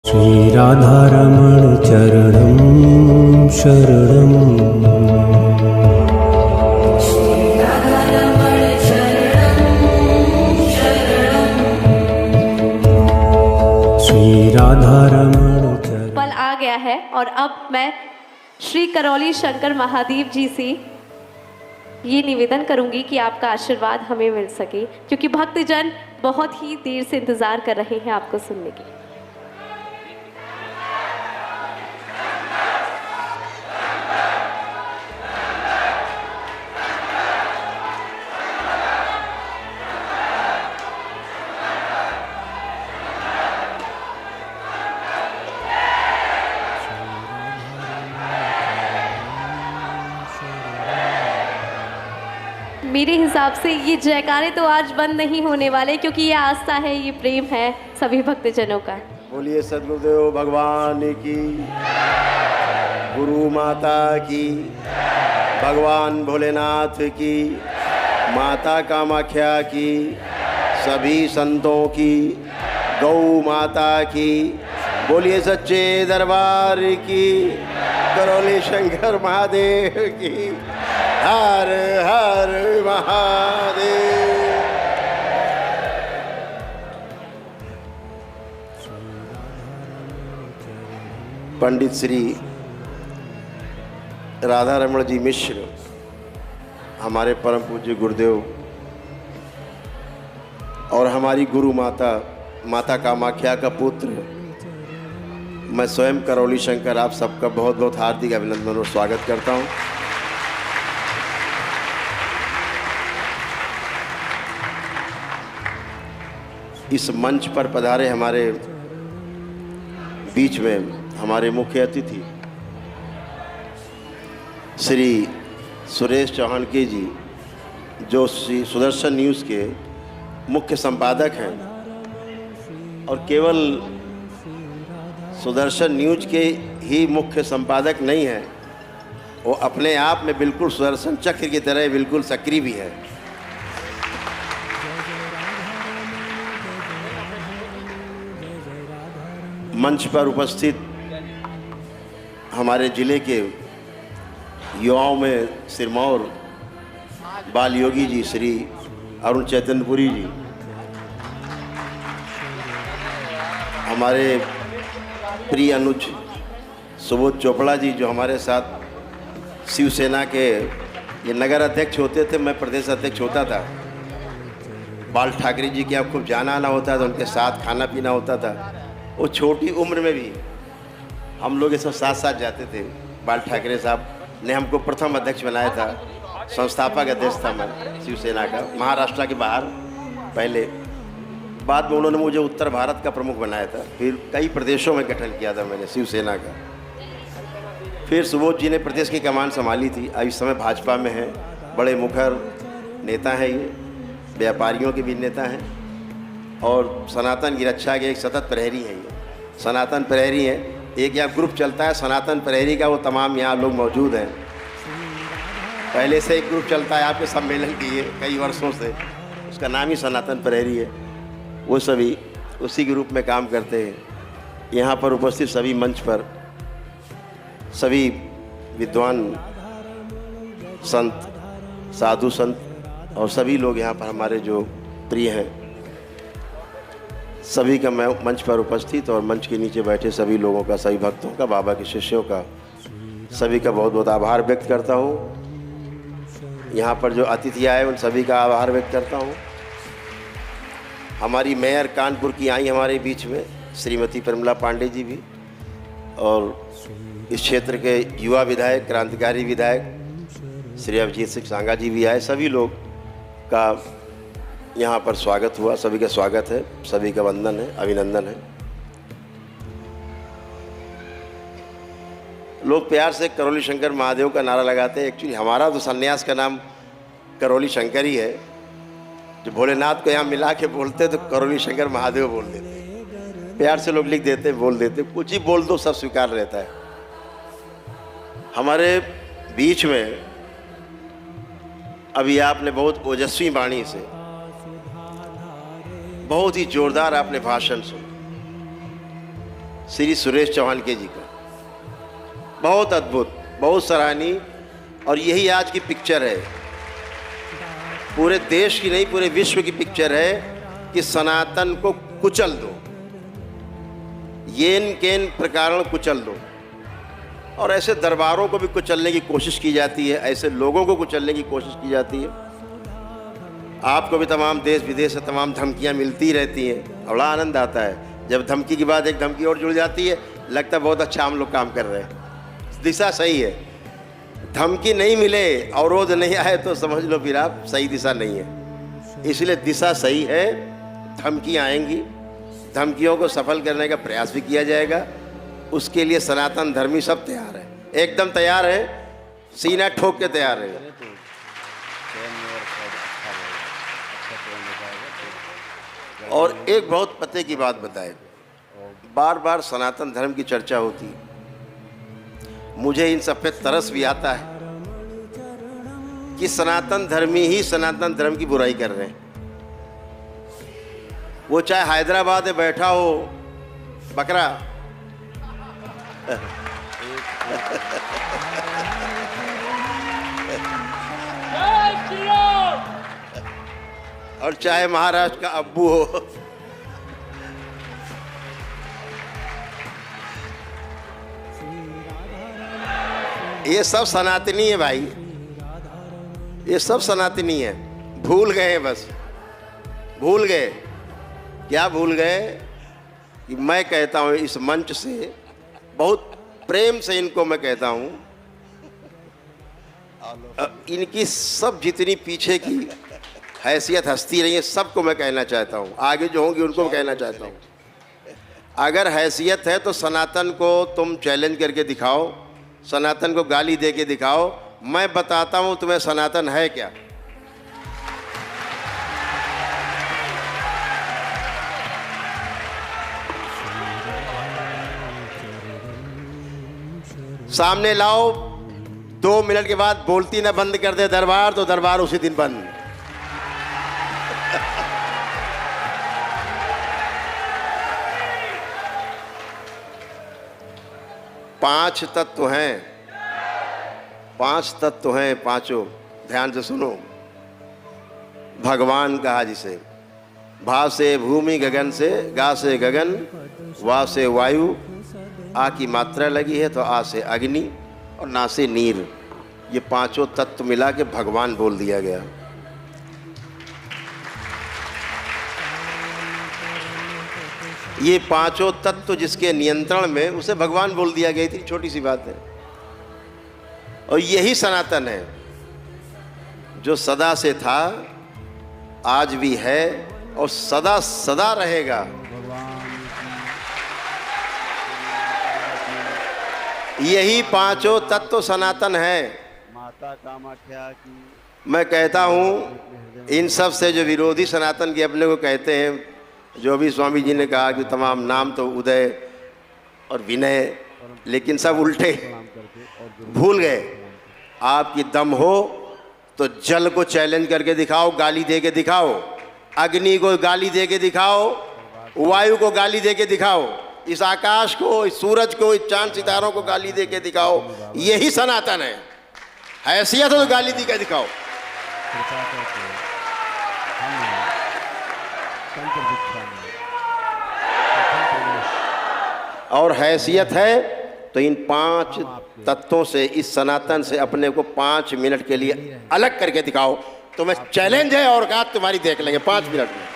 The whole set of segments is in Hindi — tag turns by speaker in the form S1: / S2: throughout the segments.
S1: श्री राधारमण चरणं शरणं श्री राधारमण
S2: पल आ गया है और अब मैं श्री करौली शंकर महादेव जी से ये निवेदन करूंगी कि आपका आशीर्वाद हमें मिल सके, क्योंकि भक्तजन बहुत ही देर से इंतजार कर रहे हैं आपको सुनने की। मेरे हिसाब से ये जयकारे तो आज बंद नहीं होने वाले, क्योंकि ये आस्था है, ये प्रेम है सभी भक्तजनों का।
S3: बोलिए सद्गुरुदेव भगवान की, गुरु माता की, भगवान भोलेनाथ की, माता कामाख्या की, सभी संतों की, गौ माता की, बोलिए सच्चे दरबार की, करौली शंकर महादेव की, हर हर महादेव। पंडित श्री राधारमण जी मिश्र, हमारे परम पूज्य गुरुदेव और हमारी गुरु माता माता कामाख्या का पुत्र, मैं स्वयं करौली शंकर आप सबका बहुत बहुत हार्दिक अभिनंदन और स्वागत करता हूं। इस मंच पर पधारे हमारे बीच में हमारे मुख्य अतिथि श्री सुरेश चौहान के जी, जो श्री सुदर्शन न्यूज़ के मुख्य संपादक हैं, और केवल सुदर्शन न्यूज़ के ही मुख्य संपादक नहीं हैं, वो अपने आप में बिल्कुल सुदर्शन चक्र की तरह बिल्कुल सक्रिय भी है। मंच पर उपस्थित हमारे जिले के युवाओं में सिरमौर बाल योगी जी श्री अरुण चैतन्यपुरी जी, हमारे प्रिय अनुज सुबोध चोपड़ा जी, जो हमारे साथ शिवसेना के ये नगर अध्यक्ष होते थे, मैं प्रदेश अध्यक्ष होता था। बाल ठाकरे जी के यहाँ खूब जाना आना होता था, उनके साथ खाना पीना होता था। वो छोटी उम्र में भी हम लोग ये सब साथ साथ जाते थे। बाल ठाकरे साहब ने हमको प्रथम अध्यक्ष बनाया था, संस्थापक अध्यक्ष था मैं शिवसेना का, महाराष्ट्र के बाहर पहले। बाद में उन्होंने मुझे उत्तर भारत का प्रमुख बनाया था, फिर कई प्रदेशों में गठन किया था मैंने शिवसेना का। फिर सुबोध जी ने प्रदेश की कमान संभाली थी। अब इस समय भाजपा में है, बड़े मुखर नेता हैं, ये व्यापारियों के भी नेता हैं, और सनातन की रक्षा के एक सतत प्रहरी हैं। ये सनातन प्रहरी हैं। एक यहाँ ग्रुप चलता है सनातन प्रहरी का, वो तमाम यहाँ लोग मौजूद हैं। पहले से एक ग्रुप चलता है आपके सम्मेलन की, ये कई वर्षों से, उसका नाम ही सनातन प्रहरी है। वो सभी उसी ग्रुप में काम करते हैं। यहाँ पर उपस्थित सभी मंच पर सभी विद्वान संत, साधु संत और सभी लोग यहाँ पर हमारे जो प्रिय हैं, सभी का मैं मंच पर उपस्थित और मंच के नीचे बैठे सभी लोगों का, सभी भक्तों का, बाबा के शिष्यों का, सभी का बहुत बहुत आभार व्यक्त करता हूँ। यहाँ पर जो अतिथि आए उन सभी का आभार व्यक्त करता हूँ। हमारी मेयर कानपुर की आई हमारे बीच में श्रीमती परिमला पांडे जी भी, और इस क्षेत्र के युवा विधायक, क्रांतिकारी विधायक श्री अभिजीत सिंह सांगा जी भी आए। सभी लोग का यहाँ पर स्वागत हुआ, सभी का स्वागत है, सभी का वंदन है, अभिनंदन है। लोग प्यार से करौली शंकर महादेव का नारा लगाते हैं। एक्चुअली हमारा तो संन्यास का नाम करौली शंकर ही है। जो भोलेनाथ को यहाँ मिला के बोलते तो करौली शंकर महादेव बोल देते। प्यार से लोग लिख देते, बोल देते, कुछ ही बोल दो सब स्वीकार रहता है। हमारे बीच में अभी आपने बहुत ओजस्वी वाणी से, बहुत ही जोरदार आपने भाषण सुना। श्री सुरेश चौहानके जी का। बहुत अद्भुत, बहुत सराहनीय। और यही आज की पिक्चर है, पूरे देश की नहीं पूरे विश्व की पिक्चर है कि सनातन को कुचल दो, येन केन प्रकारण कुचल दो। और ऐसे दरबारों को भी कुचलने की कोशिश की जाती है, ऐसे लोगों को कुचलने की कोशिश की जाती है। आपको भी तमाम देश विदेश से तमाम धमकियां मिलती रहती हैं, बड़ा आनंद आता है जब धमकी के बाद एक धमकी और जुड़ जाती है, लगता है बहुत अच्छा हम लोग काम कर रहे हैं, दिशा सही है। धमकी नहीं मिले, अवरोध नहीं आए तो समझ लो फिर आप सही दिशा नहीं है। इसलिए दिशा सही है, धमकियाँ आएंगी, धमकियों को सफल करने का प्रयास भी किया जाएगा। उसके लिए सनातन धर्मी सब तैयार है, एकदम तैयार है, सीना ठोक के तैयार है। और एक बहुत पते की बात बताए, बार बार सनातन धर्म की चर्चा होती है, मुझे इन सब पे तरस भी आता है कि सनातन धर्मी ही सनातन धर्म की बुराई कर रहे हैं। वो चाहे हैदराबाद में बैठा हो बकरा और चाहे महाराष्ट्र का अब्बू हो, ये सब सनातनी है भाई, ये सब सनातनी है। भूल गए, बस भूल गए। क्या भूल गए कि मैं कहता हूँ इस मंच से, बहुत प्रेम से इनको मैं कहता हूँ, इनकी सब जितनी पीछे की हैसियत हस्ती रही है सबको मैं कहना चाहता हूँ, आगे जो होंगी उनको मैं कहना चाहता हूँ, अगर हैसियत है तो सनातन को तुम चैलेंज करके दिखाओ, सनातन को गाली दे के दिखाओ, मैं बताता हूँ तुम्हें सनातन है क्या। सामने लाओ, 2 मिनट के बाद बोलती ना बंद कर दे दरबार तो दरबार उसी दिन बंद। पांच तत्व हैं, 5 तत्व हैं, पांचों ध्यान से सुनो। भगवान कहा जिसे, भा से भूमि, गगन से, गा से गगन, वा से वायु, आ की मात्रा लगी है तो आ से अग्नि और ना से नीर। ये पांचों तत्व मिला के भगवान बोल दिया गया। ये पांचों तत्व जिसके नियंत्रण में, उसे भगवान बोल दिया गया। इतनी छोटी सी बात है। और यही सनातन है जो सदा से था, आज भी है और सदा सदा रहेगा। यही पांचों तत्व सनातन है।
S4: माता कामाख्या की
S3: मैं कहता हूँ इन सब से जो विरोधी सनातन के अपने को कहते हैं, जो भी स्वामी जी ने कहा कि तमाम नाम तो उदय और विनय, लेकिन सब उल्टे, भूल गए। आपकी दम हो तो जल को चैलेंज करके दिखाओ, गाली दे के दिखाओ, अग्नि को गाली दे के दिखाओ, वायु को गाली दे के दिखाओ, इस आकाश को, इस सूरज को, इस चांद सितारों को गाली दे के दिखाओ। यही सनातन है। हैसियत हो तो गाली दे के दिखाओ।
S4: कृपा करके हमें तंत्र दीक्षा में प्रथम प्रवेश
S3: और हैसियत है तो इन 5 तत्वों से, इस सनातन से अपने को 5 मिनट के लिए अलग करके दिखाओ। तुम्हें चैलेंज है और कहा तुम्हारी देख लेंगे 5 मिनट में।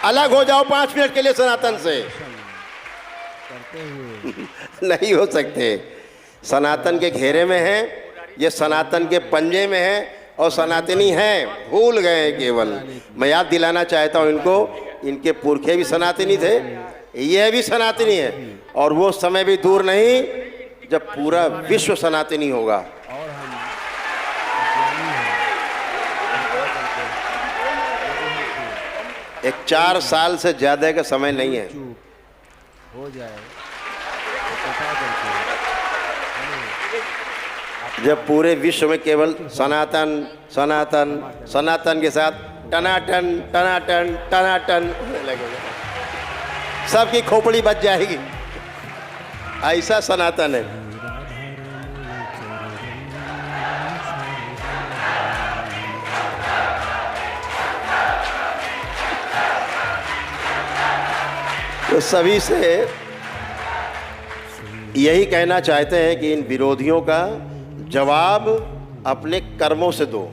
S3: अलग हो जाओ 5 मिनट के लिए सनातन से।
S4: करते हुए
S3: नहीं हो सकते। सनातन के घेरे में है, ये सनातन के पंजे में है और सनातनी हैं, भूल गए केवल। मैं याद दिलाना चाहता हूँ इनको, इनके पुरखे भी सनातनी थे, ये भी सनातनी है। और वो समय भी दूर नहीं जब पूरा विश्व सनातनी होगा।
S4: और हम अज्ञानी हैं,
S3: एक 4 साल से ज़्यादा का समय नहीं है।
S4: चूक हो जाए तो कृपा करके हमें
S3: जब पूरे विश्व में केवल सनातन सनातन सनातन के साथ टनाटन टनाटन टनाटन होने लगेगा, सबकी खोपड़ी बच जाएगी। ऐसा सनातन है। तो सभी से यही कहना चाहते हैं कि इन विरोधियों का जवाब अपने कर्मों से दो,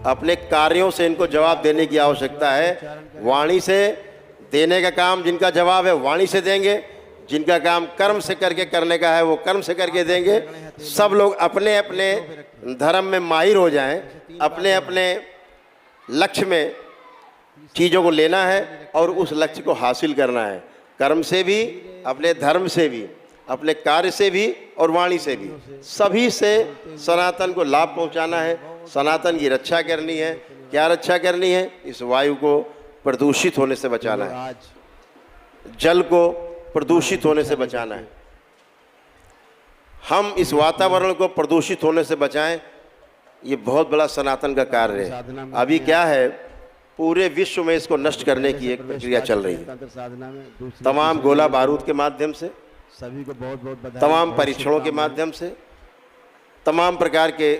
S3: अपने कार्यों से इनको जवाब देने की आवश्यकता है। वाणी से देने का काम जिनका जवाब है वाणी से देंगे, जिनका काम कर्म से करके करने का है वो कर्म से करके देंगे। सब लोग अपने अपने धर्म में माहिर हो जाएं, अपने अपने लक्ष्य में चीज़ों को लेना है और उस लक्ष्य को हासिल करना है, कर्म से भी, अपने धर्म से भी, अपने कार्य से भी और वाणी से भी। सभी से सनातन को लाभ पहुंचाना है, सनातन की रक्षा करनी है। क्या रक्षा करनी है? इस वायु को प्रदूषित होने से बचाना है, जल को प्रदूषित होने से बचाना है। हम इस वातावरण को प्रदूषित होने से बचाएं, ये बहुत बड़ा सनातन का कार्य है। अभी क्या है, पूरे विश्व में इसको नष्ट करने की एक प्रक्रिया चल रही है। तमाम गोला बारूद के माध्यम से,
S4: सभी को बहुत बहुत बधाई,
S3: तमाम परीक्षणों के माध्यम से, तमाम प्रकार के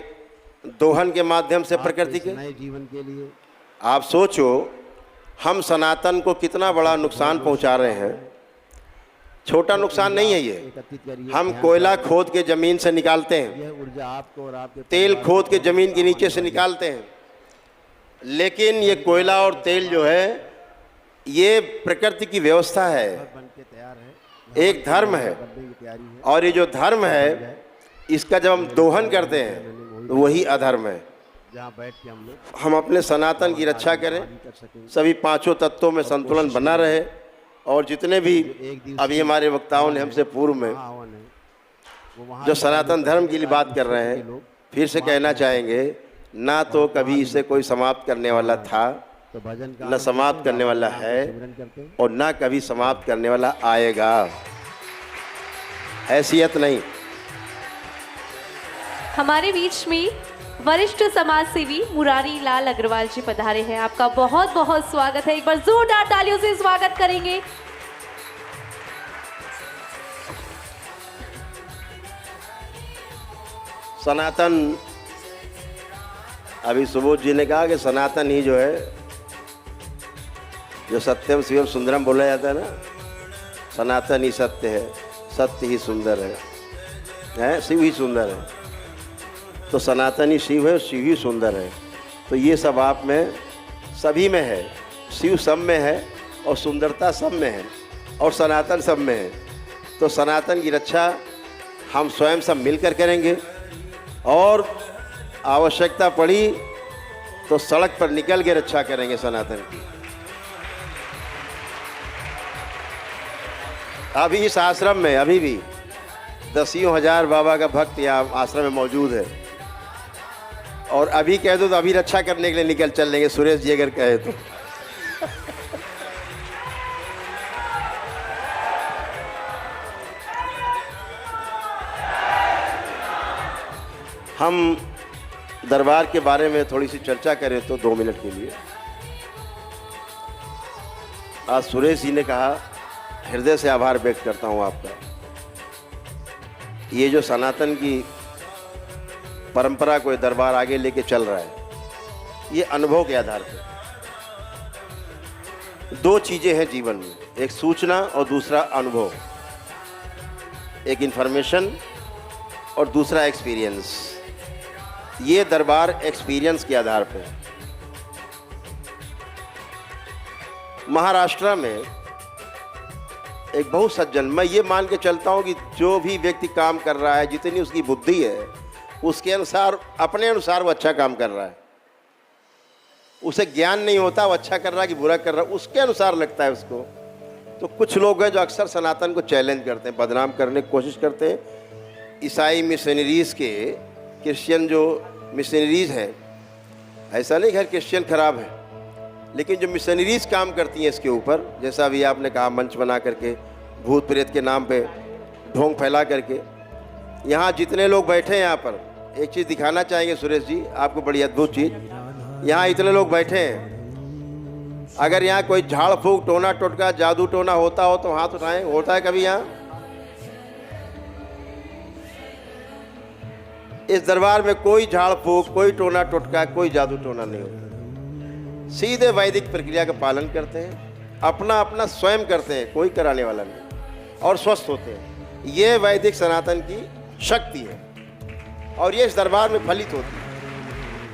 S3: दोहन के माध्यम से प्रकृति के
S4: नए जीवन के लिए।
S3: आप सोचो हम सनातन को कितना बड़ा नुकसान पहुंचा रहे हैं। छोटा नुकसान नहीं है ये।
S4: एकत्रित करिए।
S3: हम कोयला खोद के ज़मीन से निकालते हैं,
S4: यह ऊर्जा आपको और आपके
S3: तेल खोद के ज़मीन के नीचे से निकालते हैं, लेकिन ये कोयला और तेल जो है ये प्रकृति की व्यवस्था है,
S4: बन के तैयार है,
S3: एक धर्म है।
S4: बनने की तैयारी है।
S3: और ये जो धर्म है इसका जब हम दोहन करते हैं तो वही अधर्म है।
S4: जहाँ बैठ के हम लोग
S3: हम अपने सनातन की रक्षा करें,
S4: कर सकेंगे।
S3: सभी पांचों तत्वों में संतुलन बना रहे। और जितने भी अभी हमारे वक्ताओं ने हमसे पूर्व में
S4: हवन है, वो वहाँ
S3: जो सनातन धर्म के लिए बात कर रहे हैं, फिर से कहना चाहेंगे, ना तो कभी इसे कोई समाप्त करने वाला था,
S4: तो भजन का
S3: न समाप्त करने वाला है
S4: सिमरन करते हैं।
S3: और ना कभी समाप्त करने वाला आएगा। हैसियत नहीं।
S2: हमारे बीच में वरिष्ठ समाज सेवी मुरारी लाल अग्रवाल जी पधारे हैं। आपका बहुत बहुत स्वागत है। एक बार जोरदार तालियों से स्वागत करेंगे।
S3: सनातन, अभी सुबोध जी ने कहा कि सनातन ही जो है, जो सत्यम शिवम सुंदरम बोला जाता है ना, सनातन ही सत्य है, सत्य ही सुंदर है, शिव ही सुंदर है। तो सनातन ही शिव है, शिव ही सुंदर है। तो ये सब आप में, सभी में है। शिव सब में है और सुंदरता सब में है और सनातन सब में है। तो सनातन की रक्षा हम स्वयं सब मिलकर करेंगे और आवश्यकता पड़ी तो सड़क पर निकल के रक्षा करेंगे सनातन की। अभी इस आश्रम में अभी भी दसियों हजार बाबा का भक्त यहाँ आश्रम में मौजूद है। और अभी कह दो तो अभी रक्षा करने के लिए निकल चल लेंगे, सुरेश जी अगर कहे तो। हम दरबार के बारे में थोड़ी सी चर्चा करें तो 2 मिनट के लिए। आज सुरेश जी ने कहा, हृदय से आभार व्यक्त करता हूं आपका। ये जो सनातन की परंपरा को दरबार आगे लेके चल रहा है, ये अनुभव के आधार पर। 2 चीज़ें हैं जीवन में, एक सूचना और दूसरा अनुभव, एक इन्फॉर्मेशन और दूसरा एक्सपीरियंस। ये दरबार एक्सपीरियंस के आधार पर। महाराष्ट्र में एक बहुत सज्जन, मैं ये मान के चलता हूँ कि जो भी व्यक्ति काम कर रहा है, जितनी उसकी बुद्धि है, उसके अनुसार, अपने अनुसार वो अच्छा काम कर रहा है। उसे ज्ञान नहीं होता वो अच्छा कर रहा है कि बुरा कर रहा है, उसके अनुसार लगता है उसको। तो कुछ लोग हैं जो अक्सर सनातन को चैलेंज करते हैं, बदनाम करने की कोशिश करते हैं। ईसाई मिशनरीज के, क्रिश्चियन जो मिशनरीज हैं, ऐसा नहीं कि हर क्रिश्चियन खराब है, लेकिन जो मिशनरीज काम करती हैं इसके ऊपर, जैसा अभी आपने कहा, मंच बना करके भूत प्रेत के नाम पे ढोंग फैला करके। यहाँ जितने लोग बैठे हैं, यहाँ पर एक चीज़ दिखाना चाहेंगे सुरेश जी आपको, बड़ी अद्भुत चीज़। यहाँ इतने लोग बैठे हैं, अगर यहाँ कोई झाड़ फूक, टोना टोटका, जादू टोना होता हो तो हाथ उठाएं। होता है कभी यहाँ? इस दरबार में कोई झाड़ फूक, कोई टोना टोटका, कोई जादू टोना नहीं होता। सीधे वैदिक प्रक्रिया का पालन करते हैं, अपना अपना स्वयं करते हैं, कोई कराने वाला नहीं, और स्वस्थ होते हैं। ये वैदिक सनातन की शक्ति है और ये इस दरबार में फलित होती है।